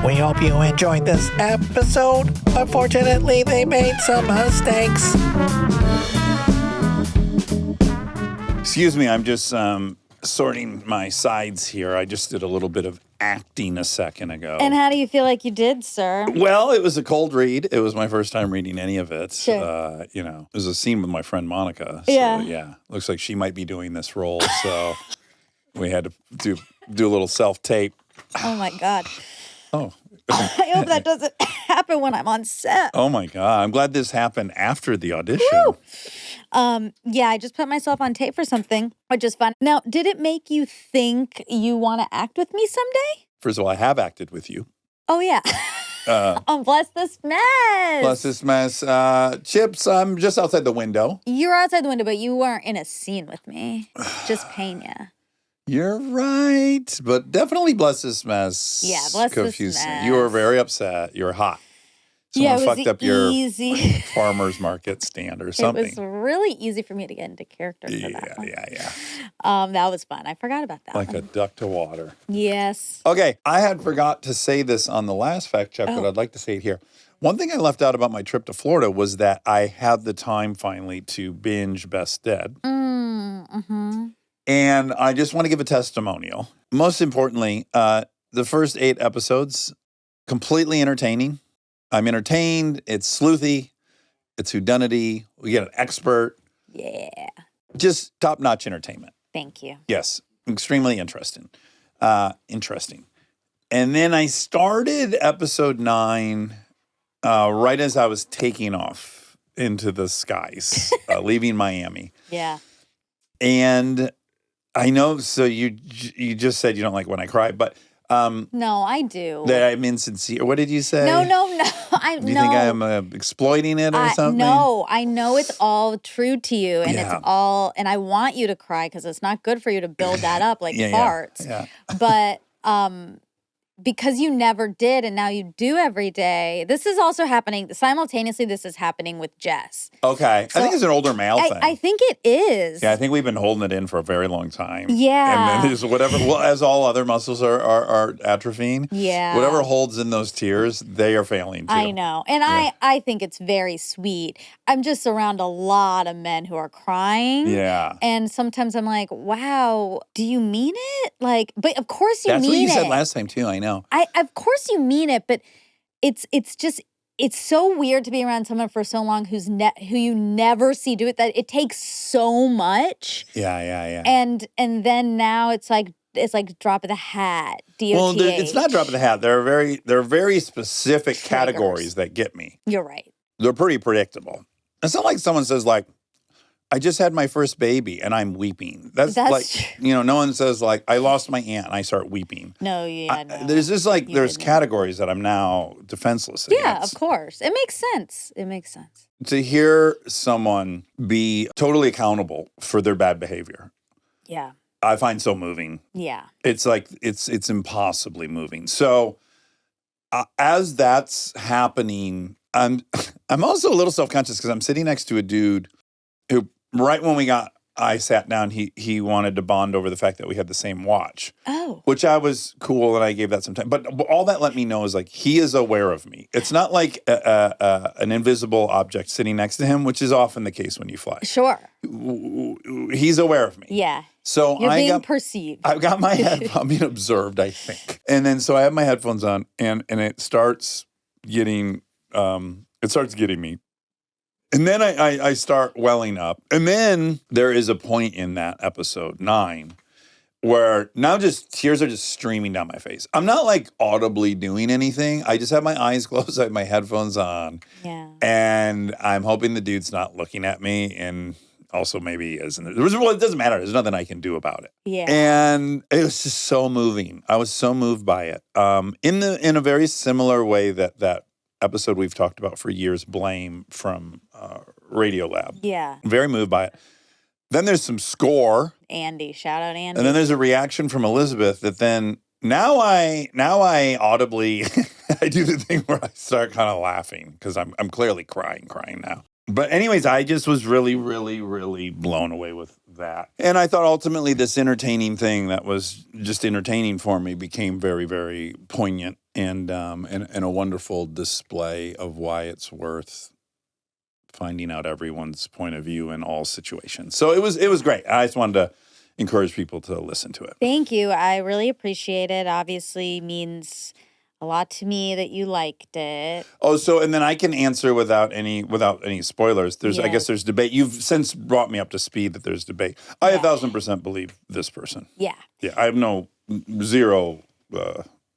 We hope you enjoyed this episode. Unfortunately, they made some mistakes. Excuse me, I'm just sorting my sides here. I just did a little bit of acting a second ago. And how do you feel like you did, sir? Well, it was a cold read. It was my first time reading any of it. Sure. It was a scene with my friend Monica. So, Yeah. Looks like she might be doing this role. So we had to do a little self-tape. Oh, my God. Oh. I hope that doesn't happen when I'm on set. Oh, my God. I'm glad this happened after the audition. Woo! I just put myself on tape for something, which is fun. Now, did it make you think you want to act with me someday? First of all, I have acted with you. Oh, yeah. On Bless This Mess. Bless This Mess. Chips, I'm just outside the window. You were outside the window, but you weren't in a scene with me. Just Pena. You're right, but definitely Bless This Mess. Yeah, Bless This confused me. Mess. You were very upset. You were hot. Someone it was fucked up easy. your farmer's market stand or something. It was really easy for me to get into character for that one. Yeah. That was fun. I forgot about that Like one. a duck to water. Yes. Okay, I had forgot to say this on the last fact check, but I'd like to say it here. One thing I left out about my trip to Florida was that I had the time finally to binge Best Dead. Mm-hmm. And I just want to give a testimonial. Most importantly, the first 8 episodes, completely entertaining. I'm entertained. It's sleuthy. It's whodunity. We get an expert. Yeah. Just top-notch entertainment. Thank you. Yes. Extremely interesting. And then I started episode 9 right as I was taking off into the skies, leaving Miami. Yeah. And I know, so you just said you don't like when I cry, but No, I do. that I'm insincere. What did you say? No. Do you think I'm exploiting it or something? No, I know it's all true to you, and Yeah. it's all, and I want you to cry because it's not good for you to build that up like farts. Yeah. But because you never did, and now you do every day. This is also happening simultaneously. This is happening with Jess. Okay. So I think it's an older male thing. I think it is. Yeah, I think we've been holding it in for a very long time. Yeah. And then there's whatever, well, as all other muscles are atrophying. Yeah. Whatever holds in those tears, they are failing too. I know. And I think it's very sweet. I'm just around a lot of men who are crying. Yeah. And sometimes I'm like, wow, do you mean it? Like, but of course you That's mean it. what you said last time too, I know. Of course you mean it, but it's so weird to be around someone for so long who you never see do it, that it takes so much. Yeah. And then now it's like drop of the hat. DOTH. Well, it's not drop of the hat. There are very specific Triggers. categories that get me. You're right. They're pretty predictable. It's not like someone says like, I just had my first baby and I'm weeping. That's like, true. no one says like, I lost my aunt and I start weeping. No, yeah, no. There's just like, You there's didn't. categories that I'm now defenseless Yeah, against. of course. It makes sense. To hear someone be totally accountable for their bad behavior, Yeah. I find so moving. Yeah. It's like, it's impossibly moving. So as that's happening, I'm also a little self-conscious because I'm sitting next to a dude who, right when I sat down, he wanted to bond over the fact that we had the same watch. Oh. Which I was cool and I gave that some time. But all that let me know is like, he is aware of me. It's not like an invisible object sitting next to him, which is often the case when you fly. Sure. He's aware of me. Yeah. So You're being perceived. I've got my I'm being observed, I think. And then so I have my headphones on and it starts getting me. And then I start welling up. And then there is a point in that episode 9 where now just tears are just streaming down my face. I'm not like audibly doing anything. I just have my eyes closed, I have my headphones on. Yeah. And I'm hoping the dude's not looking at me and also maybe isn't. Well, it doesn't matter. There's nothing I can do about it. Yeah. And it was just so moving. I was so moved by it. In a very similar way that episode we've talked about for years, Blame from Radiolab. Yeah. Very moved by it. Then there's some score. Andy. Shout out Andy. And then there's a reaction from Elizabeth that then now I audibly I do the thing where I start kind of laughing because I'm clearly crying now. But anyways, I just was really, really, really blown away with that. And I thought ultimately this entertaining thing that was just entertaining for me became very, very poignant and a wonderful display of why it's worth finding out everyone's point of view in all situations. So it was great. I just wanted to encourage people to listen to it. Thank you. I really appreciate it. Obviously means a lot to me that you liked it. Oh, so and then I can answer without any spoilers. I Yes. guess there's debate. You've since brought me up to speed that there's debate. I 1,000% believe this person. Yeah. Yeah, I have zero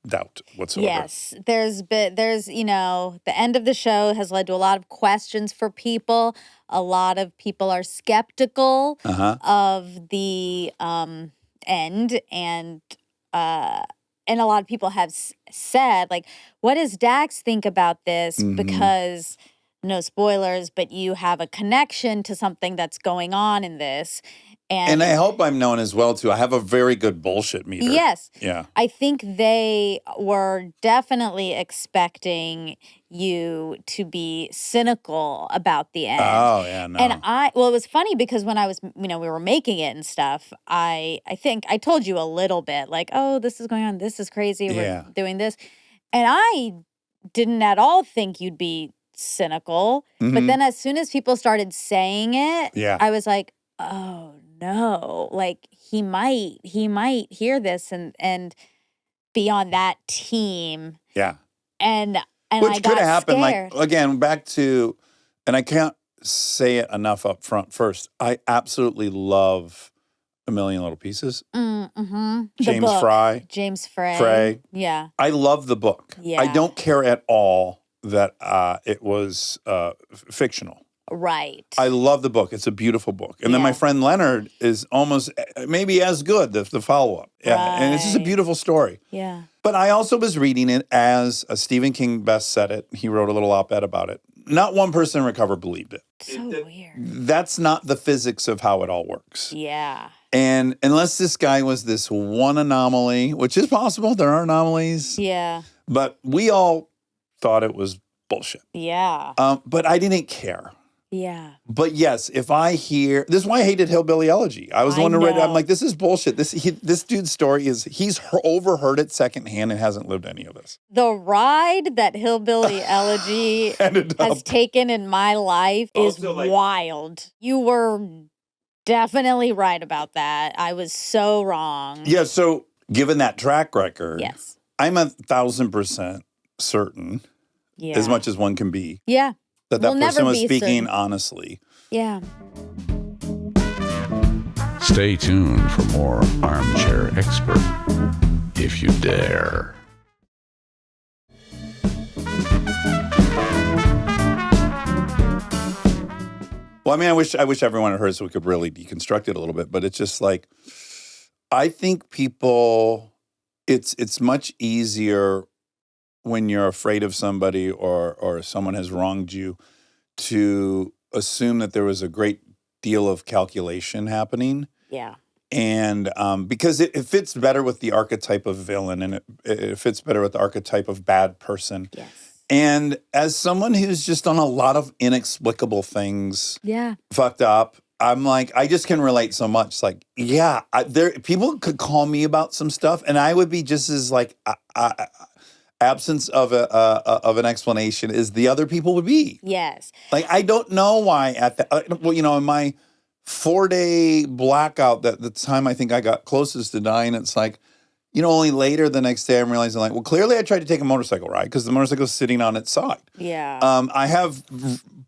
doubt whatsoever. Yes, there's the end of the show has led to a lot of questions for people. A lot of people are skeptical of the end, and a lot of people have said, like, what does Dax think about this? Because no spoilers, but you have a connection to something that's going on in this. And I hope I'm known as well, too. I have a very good bullshit meter. Yes. Yeah. I think they were definitely expecting you to be cynical about the end. Oh, yeah, no. And it was funny because when I was, we were making it and stuff, I think I told you a little bit, like, oh, this is going on, this is crazy, we're doing this. And I didn't at all think you'd be cynical. But then as soon as people started saying it, I was like, oh, no, like he might hear this and be on that team. Yeah. And which I could got have happened. scared. Like, again, back to, and I can't say it enough up front first. I absolutely love A Million Little Pieces. James Fry. James Frey. Yeah. I love the book. Yeah. I don't care at all that it was fictional. Right. I love the book. It's a beautiful book. And then my friend Leonard is almost maybe as good, the follow-up. Yeah. Right. And it's just a beautiful story. Yeah. But I also was reading it as a Stephen King Beth said it. He wrote a little op-ed about it. Not one person in Recover believed it. So weird. That's not the physics of how it all works. Yeah. And unless this guy was this one anomaly, which is possible, there are anomalies. Yeah. But we all thought it was bullshit. Yeah. But I didn't care. Yeah. But yes, if I hear, this is why I hated Hillbilly Elegy. I was the one who read it. I'm like, this is bullshit. This dude's story is, he's overheard it secondhand and hasn't lived any of this. The ride that Hillbilly Elegy has taken in my life is wild. You were definitely right about that. I was so wrong. Yeah, so given that track record, yes, I'm 1,000% certain, as much as one can be. Yeah. That person was speaking honestly. Yeah. Stay tuned for more Armchair Expert, if you dare. Well, I mean, I wish everyone had heard so we could really deconstruct it a little bit, but it's just like, I think people, it's much easier when you're afraid of somebody or someone has wronged you to assume that there was a great deal of calculation happening. Yeah. And because it fits better with the archetype of villain and it fits better with the archetype of bad person. Yes. And as someone who's just done a lot of inexplicable things, fucked up, I'm like, I just can relate so much. Like, yeah, people could call me about some stuff and I would be just as like, absence of an explanation as the other people would be. Yes. Like, I don't know why in my 4-day blackout, that the time I think I got closest to dying, it's like, only later the next day I'm realizing like, well, clearly I tried to take a motorcycle ride because the motorcycle's sitting on its side. Yeah. I have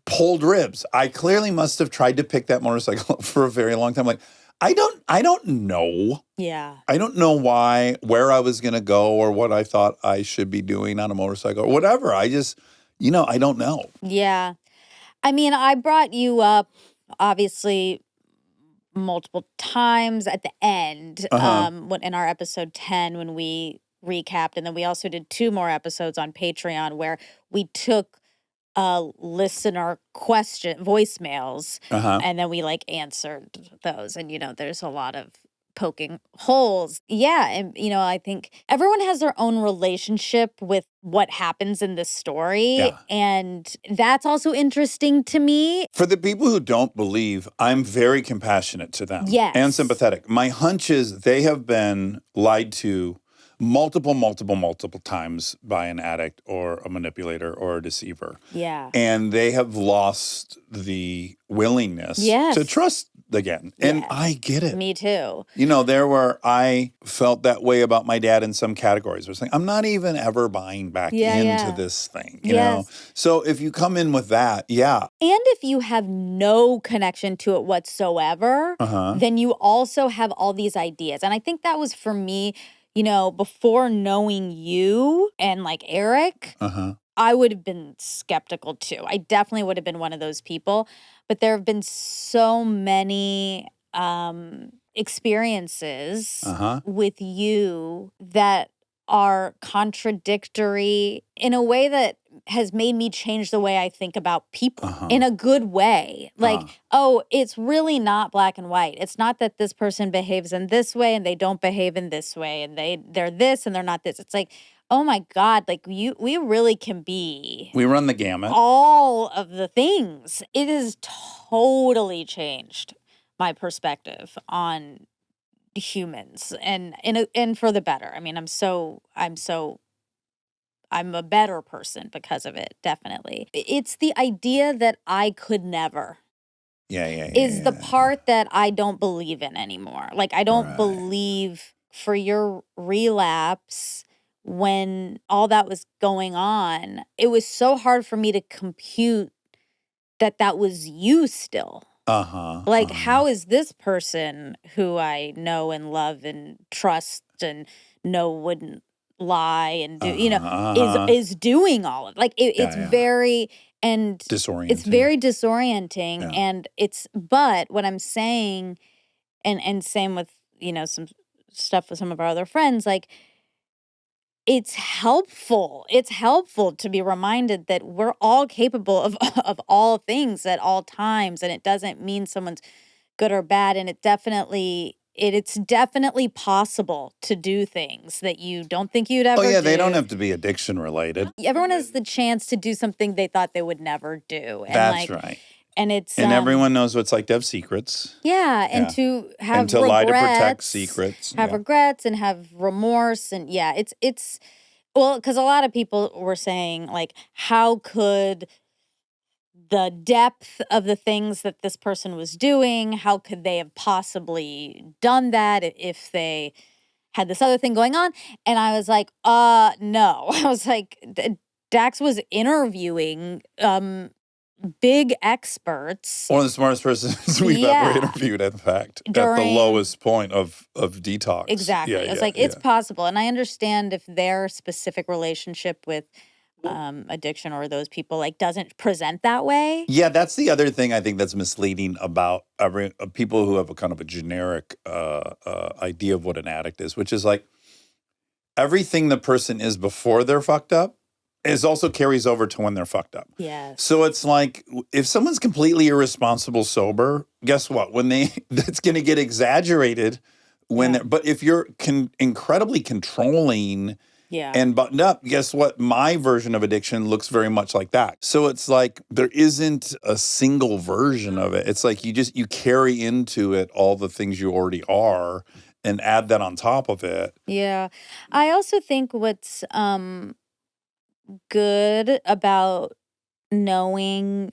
pulled ribs. I clearly must have tried to pick that motorcycle up for a very long time. Like, I don't know. Yeah. I don't know where I was going to go or what I thought I should be doing on a motorcycle or whatever. I just, I don't know. Yeah. I mean, I brought you up, obviously, multiple times at the end in our episode 10 when we recapped. And then we also did 2 more episodes on Patreon where we took listener voicemails, and then we answered those. And, there's a lot of poking holes. Yeah. And, I think everyone has their own relationship with what happens in this story. Yeah. And that's also interesting to me. For the people who don't believe, I'm very compassionate to them. Yes. And sympathetic. My hunch is they have been lied to multiple times by an addict or a manipulator or a deceiver. Yeah. And they have lost the willingness to trust again. And I get it. Me too. You know, there were, I felt that way about my dad in some categories. I was like, I'm not even ever buying back into this thing, you know? So if you come in with that, And if you have no connection to it whatsoever, then you also have all these ideas. And I think that was for me, you know, before knowing you and like Eric, I would have been skeptical too. I definitely would have been one of those people. But there have been so many experiences with you that are contradictory in a way that has made me change the way I think about people in a good way. Like, oh, it's really not black and white. It's not that this person behaves in this way and they don't behave in this way and they're this and they're not this. It's like, oh my God, like we really can be. We run the gamut. All of the things. It has totally changed my perspective on humans and for the better. I mean, I'm a better person because of it, definitely. It's the idea that I could never. Is the part that I don't believe in anymore. Like, I don't believe for your relapse when all that was going on, it was so hard for me to compute that was you still. Like, how is this person who I know and love and trust and know wouldn't lie and do, you know, is doing all of like it's very and disorienting. It's very disorienting, and but what I'm saying, and same with, you know, some stuff with some of our other friends, like it's helpful. It's helpful to be reminded that we're all capable of all things at all times, and it doesn't mean someone's good or bad, and it's definitely possible to do things that you don't think you'd ever do. They don't have to be addiction related. Everyone has the chance to do something they thought they would never do. And that's right. And it's everyone knows what it's like to have secrets. And to have and to regrets, lie to protect secrets. Have regrets and have remorse, and it's well, because a lot of people were saying, like, how could the depth of the things that this person was doing, how could they have possibly done that if they had this other thing going on? And I was like, no. I was like, Dax was interviewing big experts. One of the smartest persons we've ever interviewed, in fact, at the lowest point of detox. Exactly. I was like, it's possible. And I understand if their specific relationship with addiction or those people like doesn't present that way. Yeah, that's the other thing I think that's misleading about people who have a kind of a generic idea of what an addict is, which is like everything the person is before they're fucked up is also carries over to when they're fucked up. Yes. So it's like if someone's completely irresponsible sober, guess what? That's going to get exaggerated but if you're incredibly controlling and buttoned up, guess what? My version of addiction looks very much like that. So it's like there isn't a single version of it. It's like you carry into it all the things you already are and add that on top of it. Yeah. I also think what's good about knowing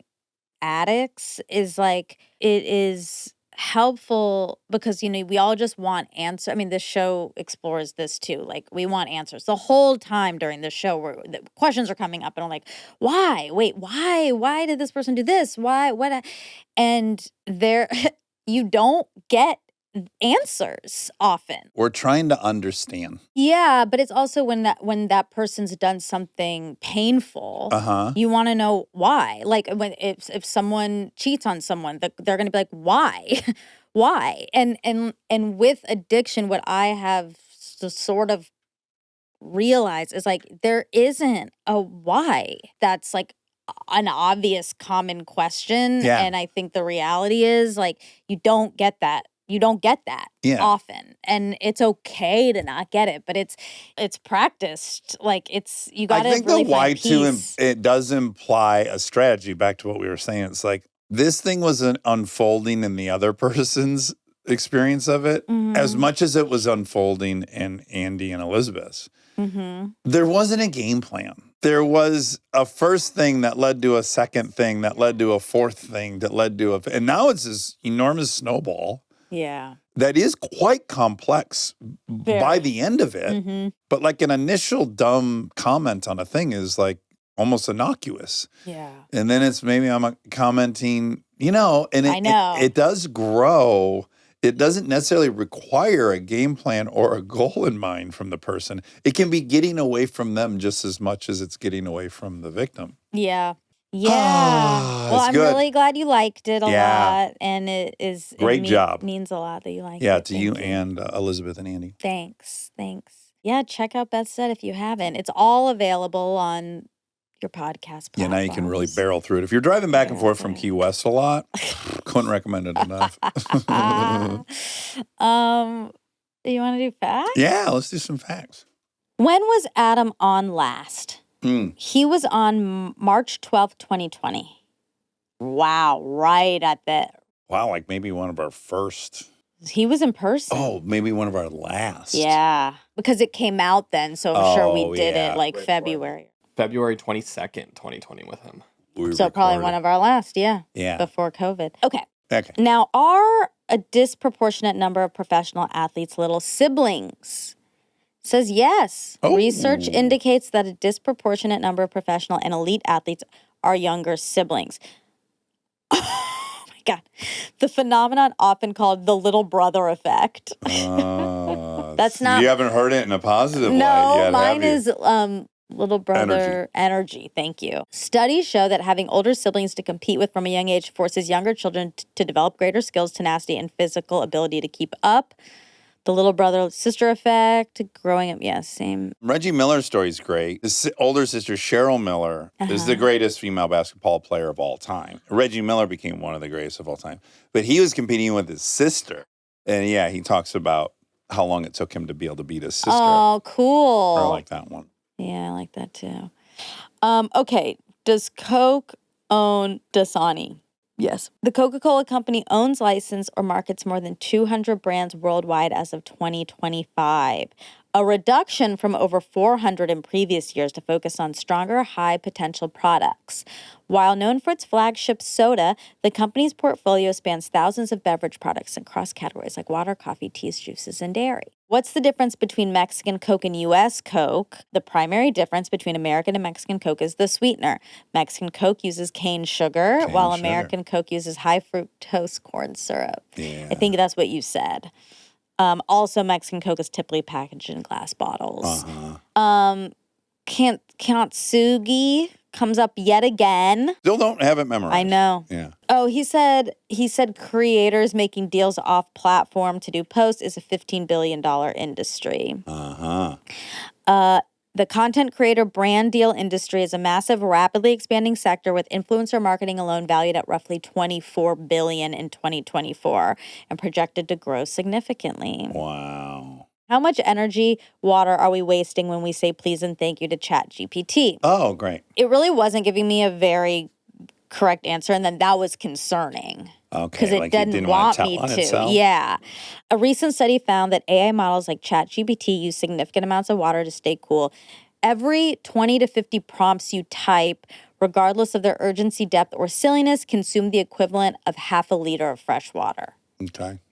addicts is like it is helpful because, you know, we all just want answers. I mean, this show explores this too. Like, we want answers the whole time during the show where the questions are coming up and I'm like, why? Wait, why did this person do this? Why? What? And you don't get answers often. We're trying to understand. Yeah, but it's also when that person's done something painful, you want to know why. Like if someone cheats on someone, they're going to be like, why? Why? And with addiction, what I have sort of realized is like there isn't a why. That's like an obvious common question. Yeah. And I think the reality is like you don't get that. You don't get that often, and it's okay to not get it, but it's practiced. Like you got to. I think really the why find too. It does imply a strategy. Back to what we were saying, it's like this thing was unfolding in the other person's experience of it, as much as it was unfolding in Andy and Elizabeth's. There wasn't a game plan. There was a first thing that led to a second thing that led to a fourth thing that led to and now it's this enormous snowball. Yeah. That is quite complex by the end of it. But like an initial dumb comment on a thing is like almost innocuous. Yeah. And then it's maybe I'm commenting, and it does grow. It doesn't necessarily require a game plan or a goal in mind from the person. It can be getting away from them just as much as it's getting away from the victim. Yeah. Yeah. Well, I'm good. really glad you liked it a lot. And it is great job. Means a lot that you like it. Yeah, to you and Elizabeth and Andy. Thanks. Yeah, check out Beth Said if you haven't. It's all available on your podcast platforms. Yeah, now you can really barrel through it. If you're driving back and forth from Key West a lot, couldn't recommend it enough. You want to do facts? Yeah, let's do some facts. When was Adam on last? He was on March 12th, 2020. Wow, right at the... Wow, like maybe one of our first... He was in person. Oh, maybe one of our last. Yeah, because it came out then, so I'm sure we did it like February. February 22nd, 2020 with him. So probably one of our last, yeah. Before COVID. Okay. Now, are a disproportionate number of professional athletes little siblings? Says yes. Oh. Research indicates that a disproportionate number of professional and elite athletes are younger siblings. Oh my God. The phenomenon often called the little brother effect. That's not... You haven't heard it in a positive light yet, mine is little brother energy. Thank you. Studies show that having older siblings to compete with from a young age forces younger children to develop greater skills, tenacity, and physical ability to keep up. The little brother sister effect, growing up, same. Reggie Miller's story is great. His older sister, Cheryl Miller, is the greatest female basketball player of all time. Reggie Miller became one of the greatest of all time. But he was competing with his sister. And he talks about how long it took him to be able to beat his sister. Oh, cool. I like that one. Yeah, I like that too. Okay, does Coke own Dasani? Yes. The Coca-Cola Company owns, licensed, or markets more than 200 brands worldwide as of 2025, a reduction from over 400 in previous years to focus on stronger, high-potential products. While known for its flagship soda, the company's portfolio spans thousands of beverage products across categories like water, coffee, teas, juices, and dairy. What's the difference between Mexican Coke and U.S. Coke? The primary difference between American and Mexican Coke is the sweetener. Mexican Coke uses cane sugar, while American Coke uses high fructose corn syrup. Yeah. I think that's what you said. Also, Mexican Coke is typically packaged in glass bottles. Kintsugi comes up yet again. Still don't have it memorized. I know. Yeah. Oh, he said creators making deals off platform to do posts is a $15 billion industry. The content creator brand deal industry is a massive, rapidly expanding sector with influencer marketing alone valued at roughly $24 billion in 2024 and projected to grow significantly. Wow. How much energy, water are we wasting when we say please and thank you to ChatGPT? Oh, great. It really wasn't giving me a very correct answer, and then that was concerning. Okay, because it like didn't want me to. Itself? Yeah. A recent study found that AI models like ChatGPT use significant amounts of water to stay cool. Every 20 to 50 prompts you type, regardless of their urgency, depth, or silliness, consume the equivalent of half a liter of fresh water.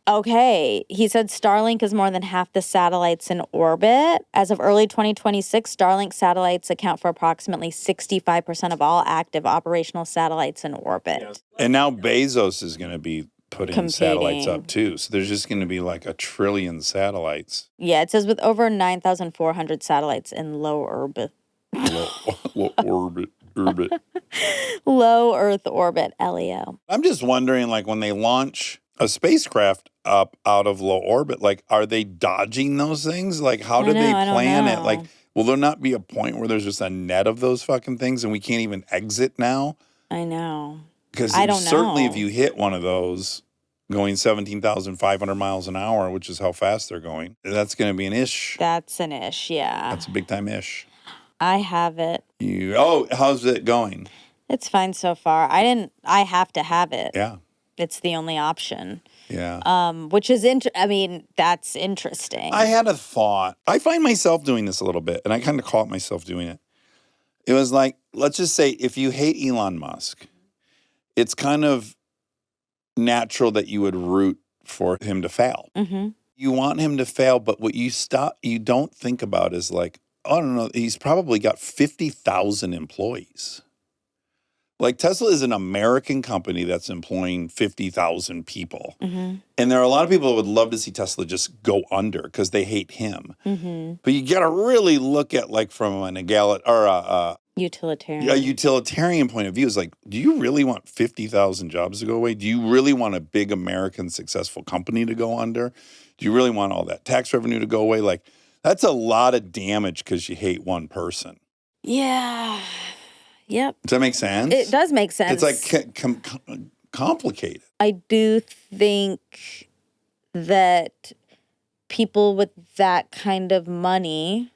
Okay. He said Starlink is more than half the satellites in orbit. As of early 2026, Starlink satellites account for approximately 65% of all active operational satellites in orbit. Yes. And now Bezos is going to be putting satellites up too. So there's just going to be like 1 trillion satellites. Yeah, it says with over 9,400 satellites in low orbit. Low Earth orbit, LEO. I'm just wondering, like, when they launch a spacecraft up out of low orbit, like, are they dodging those things? Like, how do they plan it? Like, will there not be a point where there's just a net of those fucking things and we can't even exit now? I know. Because I don't certainly know. if you hit one of those going 17,500 miles an hour, which is how fast they're going, that's going to be an ish. That's an ish, yeah. That's a big time ish. I have it. How's it going? It's fine so far. I have to have it. Yeah. It's the only option. Which is that's interesting. I had a thought. I find myself doing this a little bit, and I kind of caught myself doing it. It was like, let's just say if you hate Elon Musk, it's kind of natural that you would root for him to fail. Mm-hmm. You want him to fail, but what you don't think about is like, I don't know, he's probably got 50,000 employees. Like Tesla is an American company that's employing 50,000 people. Mm-hmm. And there are a lot of people that would love to see Tesla just go under because they hate him. Mm-hmm. But you got to really look at like from an utilitarian. A utilitarian point of view is like, do you really want 50,000 jobs to go away? Do you really want a big American successful company to go under? Do you really want all that tax revenue to go away? Like, that's a lot of damage because you hate one person. Yeah. Yep. Does that make sense? It does make sense. It's like complicated. I do think that people with that kind of money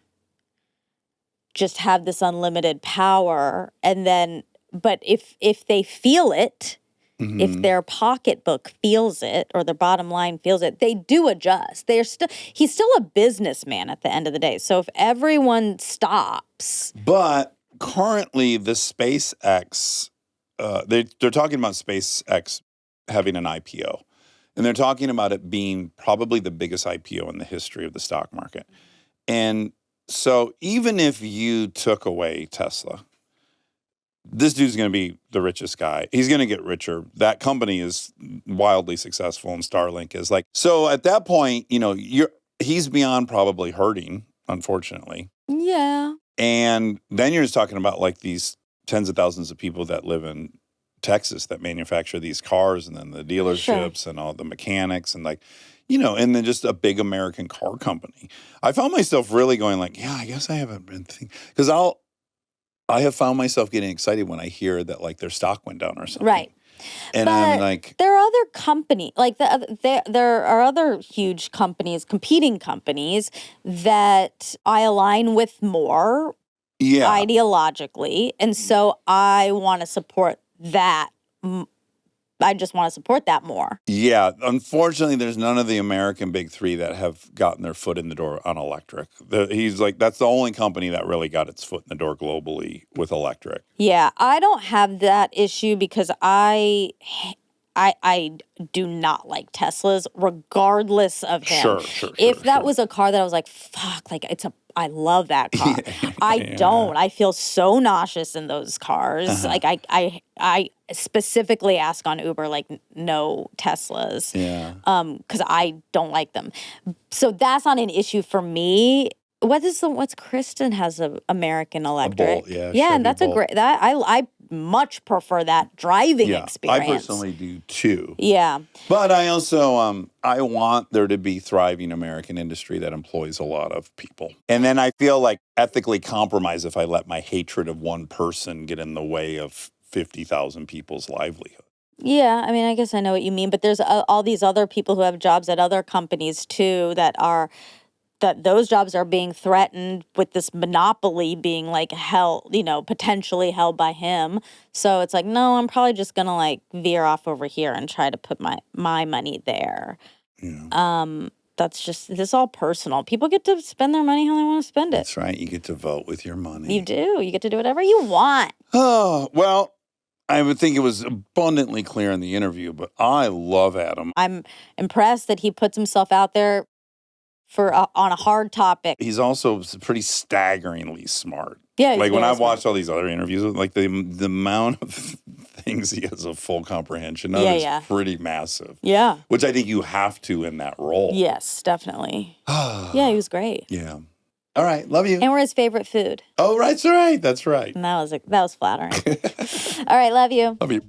just have this unlimited power, and then, but if they feel it, Mm-hmm. if their pocketbook feels it or their bottom line feels it, they do adjust. He's still a businessman at the end of the day. So if everyone stops, but currently the SpaceX, they're talking about SpaceX having an IPO, and they're talking about it being probably the biggest IPO in the history of the stock market. And so even if you took away Tesla, this dude's going to be the richest guy. He's going to get richer. That company is wildly successful, and Starlink is like. So at that point, he's beyond probably hurting, unfortunately. yeah. And then you're just talking about like these tens of thousands of people that live in Texas that manufacture these cars, and then the dealerships and all the mechanics, and like, and then just a big American car company. I found myself really going like, yeah, I guess I haven't been thinking, because I have found myself getting excited when I hear that like their stock went down or something. Right. And but I'm like, there are other companies, like there are other huge companies, competing companies that I align with more ideologically. And so I want to support that. I just want to support that more. Yeah. Unfortunately, there's none of the American big three that have gotten their foot in the door on electric. He's like, that's the only company that really got its foot in the door globally with electric. Yeah. I don't have that issue because I do not like Teslas, regardless of him. Sure. If that was a car that I was like, fuck, like I love that car. I don't. I feel so nauseous in those cars. Like I specifically ask on Uber, like, no Teslas. Yeah. Because I don't like them. So that's not an issue for me. What's Kristen has an American Electric. Bolt, yeah. Yeah, and that's Bolt. a great, I much prefer that driving experience. I personally do too. Yeah. But I also, I want there to be thriving American industry that employs a lot of people. And then I feel like ethically compromised if I let my hatred of one person get in the way of 50,000 people's livelihood. Yeah, I mean, I guess I know what you mean, but there's all these other people who have jobs at other companies too that those jobs are being threatened with this monopoly being like held, potentially held by him. So it's like, no, I'm probably just going to like veer off over here and try to put my money there. Yeah. This is all personal. People get to spend their money how they want to spend it. That's right. You get to vote with your money. You do. You get to do whatever you want. Oh, well, I would think it was abundantly clear in the interview, but I love Adam. I'm impressed that he puts himself out there on a hard topic. He's also pretty staggeringly smart. Yeah, like when I've watched all these other interviews, like the amount of things he has a full comprehension of is pretty massive. Yeah. Which I think you have to in that role. Yes, definitely. Yeah, he was great. Yeah. All right, love you. And we're his favorite food. Oh, right, that's right. That's right. And that was flattering. All right, love you. Love you.